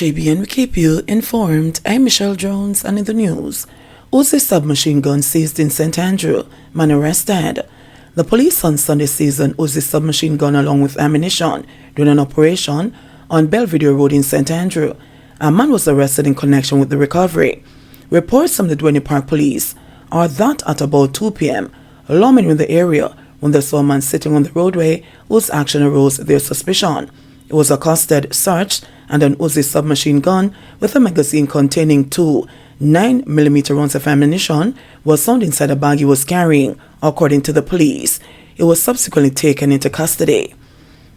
JBN, we keep you informed. I'm Michelle Jones, and in the news, Uzi submachine gun seized in St. Andrew, man arrested. The police on Sunday seized an Uzi submachine gun along with ammunition during an operation on Belvedere Road in St. Andrew. A man was arrested in connection with the recovery. Reports from the Duane Park police are that at about 2 p.m., lawmen in the area, when they saw a man sitting on the roadway whose action arose their suspicion. He was accosted, searched, and an Uzi submachine gun with a magazine containing two 9mm rounds of ammunition was found inside a bag he was carrying, according to the police. He was subsequently taken into custody.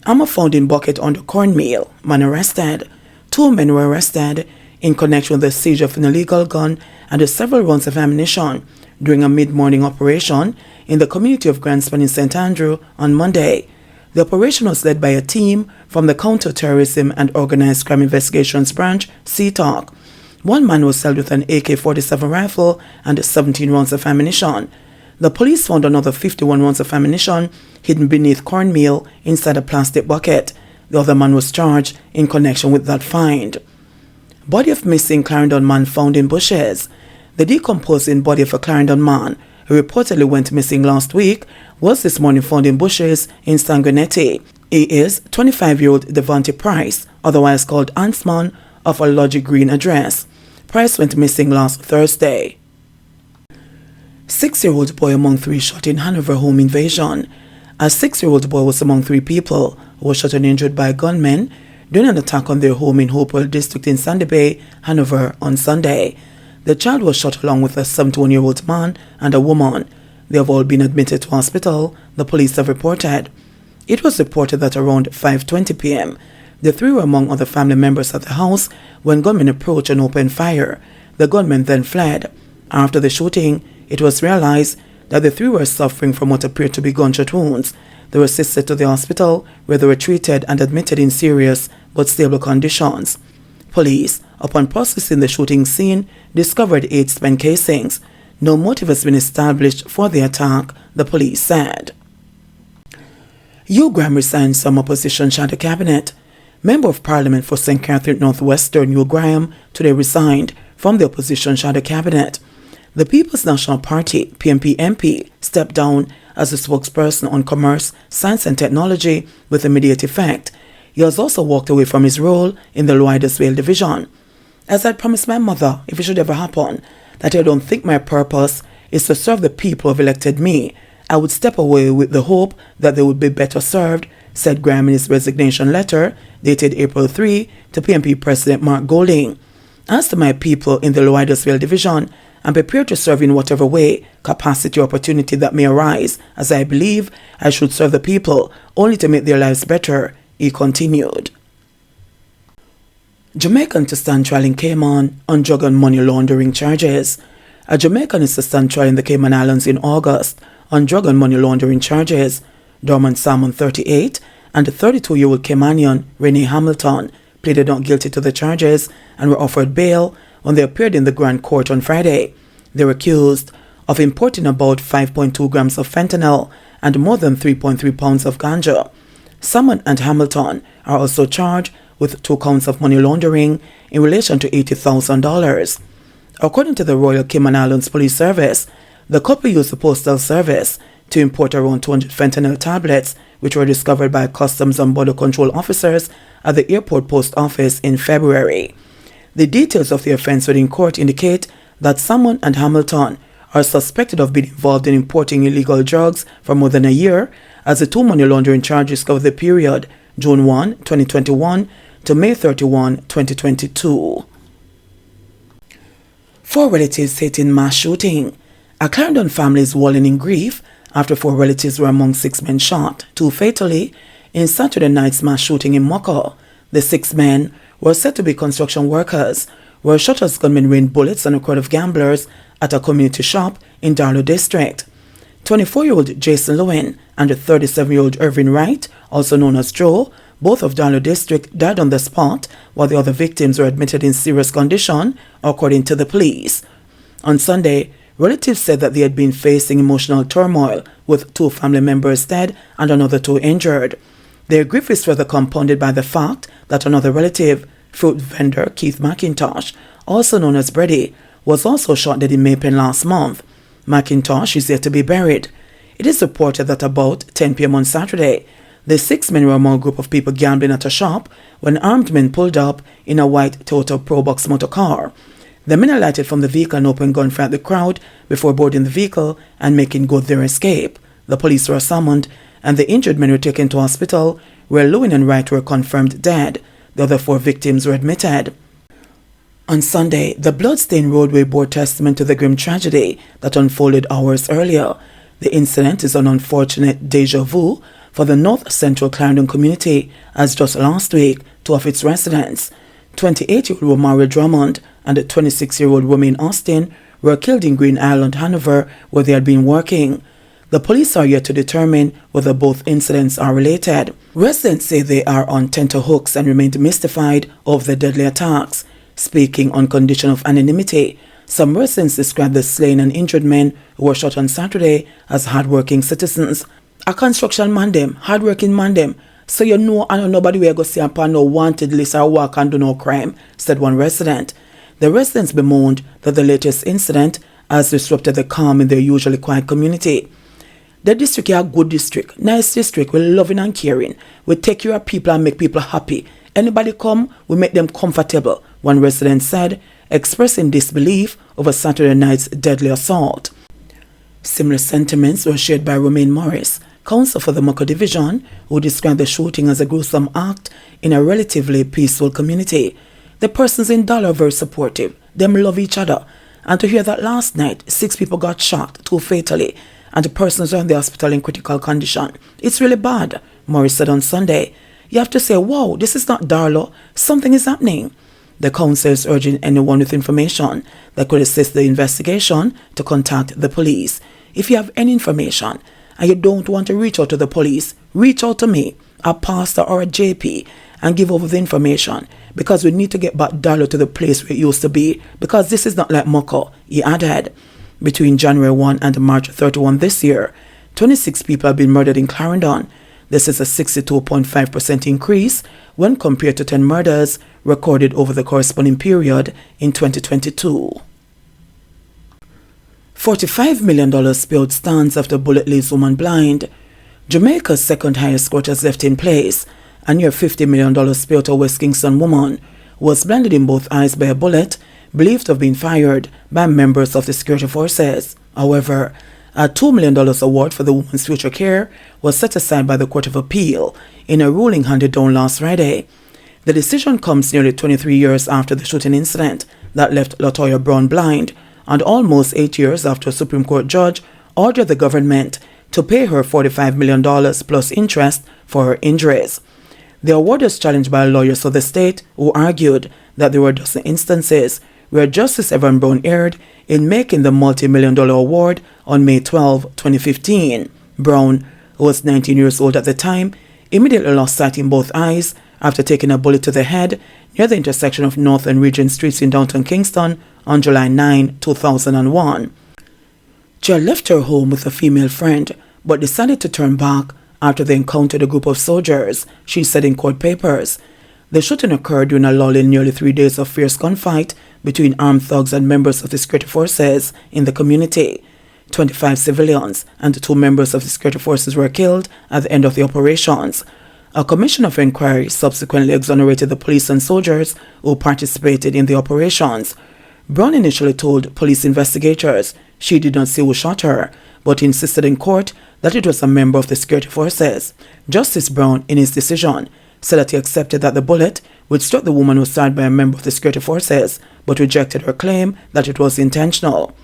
Armor found in bucket under cornmeal, man arrested. 2 men were arrested in connection with the seizure of an illegal gun and the several rounds of ammunition during a mid-morning operation in the community of Grandspan in St. Andrew on Monday. The operation was led by a team from the Counter-Terrorism and Organized Crime Investigations Branch, CTOC. One man was held with an AK-47 rifle and 17 rounds of ammunition. The police found another 51 rounds of ammunition hidden beneath cornmeal inside a plastic bucket. The other man was charged in connection with that find. Body of missing Clarendon man found in bushes. The decomposing body of a Clarendon man who reportedly went missing last week was this morning found in bushes in Sanguinetti. He is 25-year-old Devonte Price, otherwise called Ansman, of a Logic Green address. Price went missing last Thursday. 6-year-old boy among 3 shot in Hanover home invasion. A 6-year-old boy was among 3 people who were shot and injured by gunmen during an attack on their home in Hopewell District in Sandy Bay, Hanover, on Sunday. The child was shot along with a 71-year-old man and a woman. They have all been admitted to hospital, the police have reported. It was reported that around 5:20 p.m., the 3 were among other family members at the house when gunmen approached and opened fire. The gunmen then fled. After the shooting, it was realized that the 3 were suffering from what appeared to be gunshot wounds. They were assisted to the hospital where they were treated and admitted in serious but stable conditions. Police, upon processing the shooting scene, discovered 8 spent casings. No motive has been established for the attack, the police said. Hugh Graham resigned from opposition shadow cabinet. Member of Parliament for St. Catherine North Western Hugh Graham today resigned from the opposition shadow cabinet. The People's National Party, PNP MP, stepped down as the spokesperson on commerce, science and technology with immediate effect. He has also walked away from his role in the Lower Vale division. As I promised my mother, if it should ever happen, that I don't think my purpose is to serve the people who have elected me, I would step away with the hope that they would be better served, said Graham in his resignation letter dated April 3 to PNP President Mark Golding. As to my people in the Lower Vale division, I'm prepared to serve in whatever way, capacity or opportunity that may arise, as I believe I should serve the people only to make their lives better, he continued. Jamaican to stand trial in Cayman on drug and money laundering charges. A Jamaican is to stand trial in the Cayman Islands in August on drug and money laundering charges. Dorman Salmon, 38, and the 32-year-old Caymanian Renee Hamilton pleaded not guilty to the charges and were offered bail when they appeared in the Grand Court on Friday. They were accused of importing about 5.2 grams of fentanyl and more than 3.3 pounds of ganja. Salmon and Hamilton are also charged with 2 counts of money laundering in relation to $80,000. According to the Royal Cayman Islands Police Service, the couple used the postal service to import around 200 fentanyl tablets, which were discovered by Customs and Border Control officers at the airport post office in February. The details of the offense within court indicate that Salmon and Hamilton are suspected of being involved in importing illegal drugs for more than a year, as the 2 money laundering charges cover the period June 1, 2021 to May 31, 2022. 4 relatives hit in mass shooting. A Clarendon family is walling in grief after 4 relatives were among 6 men shot, 2 fatally, in Saturday night's mass shooting in Mocho. The 6 men were said to be construction workers, were shot as gunmen rained bullets on a crowd of gamblers at a community shop in Darlow District. 24-year-old Jason Lewin and the 37-year-old Irvin Wright, also known as Joe, both of Darlow District, died on the spot, while the other victims were admitted in serious condition, according to the police. On Sunday, relatives said that they had been facing emotional turmoil, with 2 family members dead and another 2 injured. Their grief is further compounded by the fact that another relative, fruit vendor Keith McIntosh, also known as Brady, was also shot dead in Maypen last month. McIntosh is yet to be buried. It is reported that about 10 p.m. on Saturday, the 6 men were among a group of people gambling at a shop when armed men pulled up in a white Toyota Probox motor car. The men alighted from the vehicle and opened gunfire at the crowd before boarding the vehicle and making good their escape. The police were summoned and the injured men were taken to hospital, where Lewin and Wright were confirmed dead. The other 4 victims were admitted. On Sunday, the bloodstained roadway bore testament to the grim tragedy that unfolded hours earlier. The incident is an unfortunate déjà vu for the North Central Clarendon community, as just last week, 2 of its residents, 28-year-old Romari Drummond and 26-year-old Romaine Austin, were killed in Green Island, Hanover, where they had been working. The police are yet to determine whether both incidents are related. Residents say they are on tenterhooks and remain mystified of the deadly attacks. Speaking on condition of anonymity, some residents described the slain and injured men who were shot on Saturday as hard-working citizens. A construction man them, hard-working man them. So you know, I know nobody will go see upon no wanted list or walk and do no crime, said one resident. The residents bemoaned that the latest incident has disrupted the calm in their usually quiet community. The district is a good district, nice district, we're loving and caring. We take care of people and make people happy. Anybody come, we make them comfortable, one resident said, expressing disbelief over Saturday night's deadly assault. Similar sentiments were shared by Romaine Morris, counsel for the Mocho division, who described the shooting as a gruesome act in a relatively peaceful community. The persons in Dollar are very supportive. Them love each other. And to hear that last night, 6 people got shot, 2 fatally, and the persons are in the hospital in critical condition. It's really bad, Morris said on Sunday. You have to say, wow, this is not Darlow. Something is happening. The council is urging anyone with information that could assist the investigation to contact the police. If you have any information and you don't want to reach out to the police, reach out to me, a pastor or a JP, and give over the information, because we need to get back Darlow to the place where it used to be, because this is not like Mocho, he added. Between January 1 and March 31 this year, 26 people have been murdered in Clarendon. This is a 62.5% increase when compared to 10 murders recorded over the corresponding period in 2022. $45 million spilled stands after bullet leaves woman blind. Jamaica's second highest court has left in place. A near $50 million spill to West Kingston woman was blinded in both eyes by a bullet believed to have been fired by members of the security forces. However, a $2 million award for the woman's future care was set aside by the Court of Appeal in a ruling handed down last Friday. The decision comes nearly 23 years after the shooting incident that left LaToya Brown blind, and almost 8 years after a Supreme Court judge ordered the government to pay her $45 million plus interest for her injuries. The award was challenged by lawyers of the state who argued that there were dozen instances where Justice Evan Brown erred in making the multi-million-dollar award on May 12, 2015. Brown, who was 19 years old at the time, immediately lost sight in both eyes after taking a bullet to the head near the intersection of North and Regent Streets in downtown Kingston on July 9, 2001. She had left her home with a female friend but decided to turn back after they encountered a group of soldiers, she said in court papers. The shooting occurred during a lull in nearly 3 days of fierce gunfight between armed thugs and members of the security forces in the community. 25 civilians and 2 members of the security forces were killed at the end of the operations. A commission of inquiry subsequently exonerated the police and soldiers who participated in the operations. Brown initially told police investigators she did not see who shot her, but insisted in court that it was a member of the security forces. Justice Brown, in his decision, said that he accepted that the bullet, which struck the woman, was fired by a member of the security forces, but rejected her claim that it was intentional.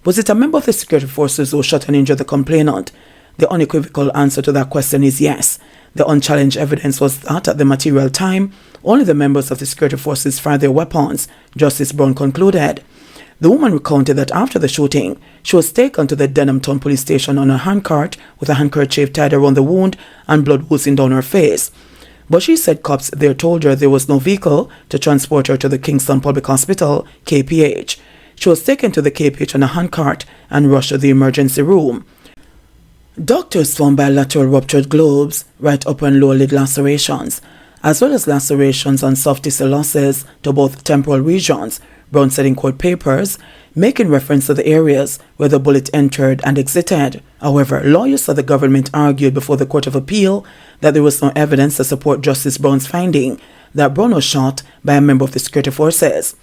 Was it a member of the security forces who shot and injured the complainant? The unequivocal answer to that question is yes. The unchallenged evidence was that at the material time, only the members of the security forces fired their weapons, Justice Brown concluded. The woman recounted that after the shooting, she was taken to the Denhamton police station on a handcart with a handkerchief tied around the wound and blood oozing down her face. But she said cops there told her there was no vehicle to transport her to the Kingston Public Hospital, KPH. She was taken to the KPH on a handcart and rushed to the emergency room. Doctors found bilateral ruptured globes, right upper and lower lid lacerations, as well as lacerations and soft tissue losses to both temporal regions, Brown said in court papers, making reference to the areas where the bullet entered and exited. However, lawyers for the government argued before the Court of Appeal that there was no evidence to support Justice Brown's finding that Brown was shot by a member of the security forces.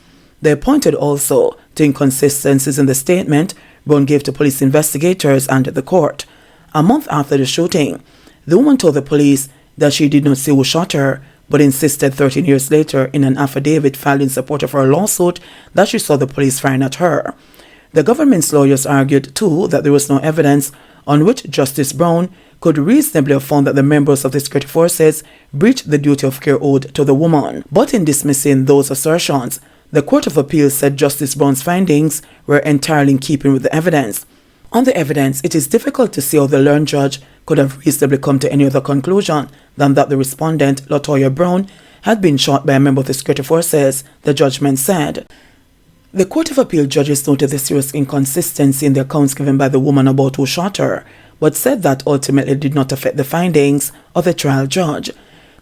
They pointed also to inconsistencies in the statement Brown gave to police investigators and the court. A month after the shooting, the woman told the police that she did not see who shot her, but insisted 13 years later in an affidavit filed in support of her lawsuit that she saw the police firing at her. The government's lawyers argued, too, that there was no evidence on which Justice Brown could reasonably have found that the members of the security forces breached the duty of care owed to the woman. But in dismissing those assertions, the Court of Appeal said Justice Brown's findings were entirely in keeping with the evidence. On the evidence, it is difficult to see how the learned judge could have reasonably come to any other conclusion than that the respondent, LaToya Brown, had been shot by a member of the security forces, the judgment said. The Court of Appeal judges noted the serious inconsistency in the accounts given by the woman about who shot her, but said that ultimately did not affect the findings of the trial judge.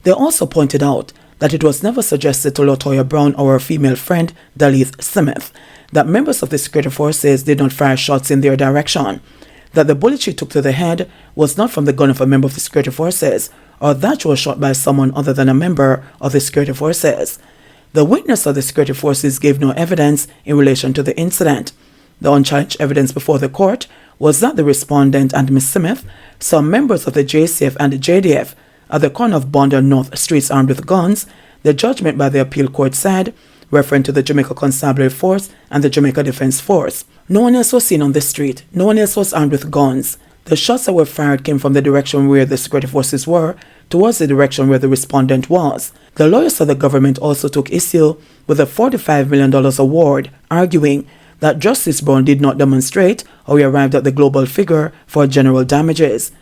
They also pointed out that it was never suggested to LaToya Brown or her female friend, Dalith Smith, that members of the security forces did not fire shots in their direction, that the bullet she took to the head was not from the gun of a member of the security forces, or that she was shot by someone other than a member of the security forces. The witness of the security forces gave no evidence in relation to the incident. The unchallenged evidence before the court was that the respondent and Ms. Smith saw members of the JCF and the JDF at the corner of Bond and North Streets armed with guns. The judgment by the appeal court said, referring to the Jamaica Constabulary Force and the Jamaica Defence Force. No one else was seen on the street. No one else was armed with guns. The shots that were fired came from the direction where the security forces were, towards the direction where the respondent was. The lawyers of the government also took issue with a $45 million award, arguing that Justice Brown did not demonstrate how he arrived at the global figure for general damages.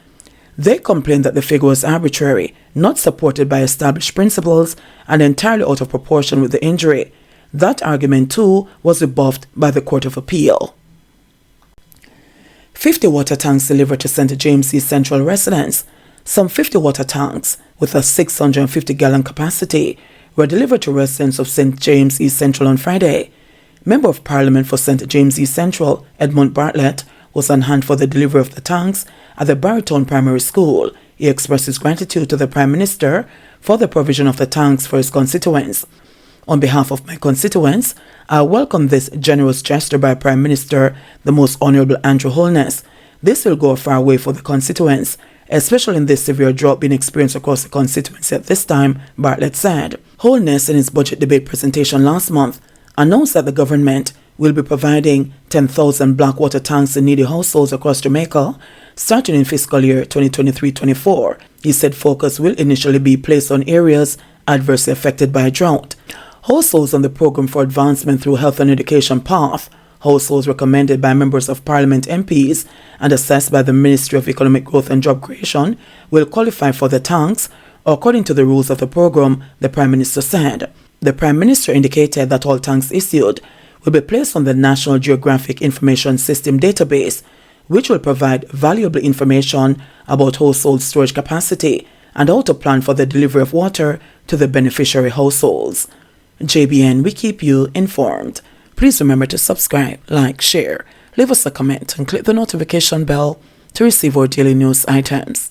They complained that the figure was arbitrary, not supported by established principles, and entirely out of proportion with the injury. That argument, too, was rebuffed by the Court of Appeal. 50 water tanks delivered to St. James East Central residents. Some 50 water tanks with a 650-gallon capacity were delivered to residents of St. James East Central on Friday. Member of Parliament for St. James East Central, Edmund Bartlett, was on hand for the delivery of the tanks at the Barrytown Primary School. He expressed his gratitude to the Prime Minister for the provision of the tanks for his constituents. On behalf of my constituents, I welcome this generous gesture by Prime Minister, the Most Honourable Andrew Holness. This will go a far way for the constituents, especially in this severe drought being experienced across the constituency at this time, Bartlett said. Holness, in his budget debate presentation last month, announced that the government will be providing 10,000 black water tanks to needy households across Jamaica, starting in fiscal year 2023-24. He said focus will initially be placed on areas adversely affected by a drought. Households on the Program for Advancement Through Health and Education path, households recommended by members of Parliament MPs and assessed by the Ministry of Economic Growth and Job Creation, will qualify for the tanks, according to the rules of the program, the Prime Minister said. The Prime Minister indicated that all tanks issued will be placed on the National Geographic Information System database, which will provide valuable information about household storage capacity and how to plan for the delivery of water to the beneficiary households. JBN, we keep you informed. Please remember to subscribe, like, share, leave us a comment, and click the notification bell to receive our daily news items.